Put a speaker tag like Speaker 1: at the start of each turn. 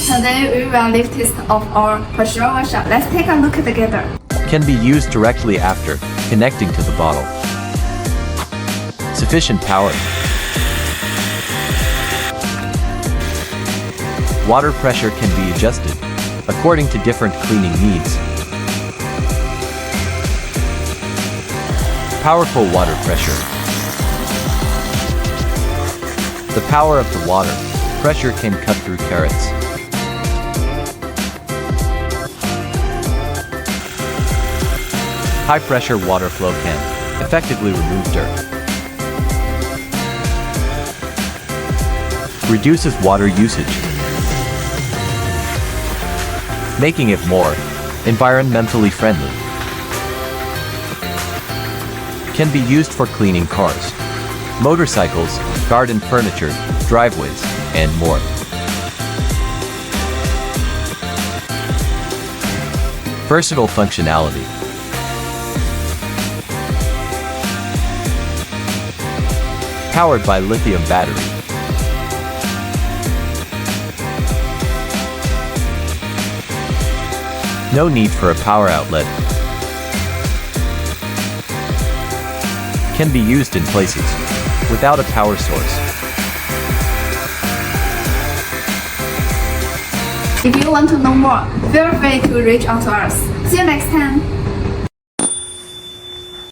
Speaker 1: today we will leave test of our pressure washer. Let's take a look together.
Speaker 2: Can be used directly after connecting to the bottle. Sufficient power. Water pressure can be adjusted according to different cleaning needs. Powerful water pressure. The power of the water pressure can cut through carrots. High pressure water flow can effectively remove dirt. Reduces water usage, making it more environmentally friendly. Can be used for cleaning cars, motorcycles, garden furniture, driveways, and more. Versatile functionality. Powered by lithium battery. No need for a power outlet. Can be used in places without a power source.
Speaker 1: If you want to know more, feel free to reach out to us. See you next time.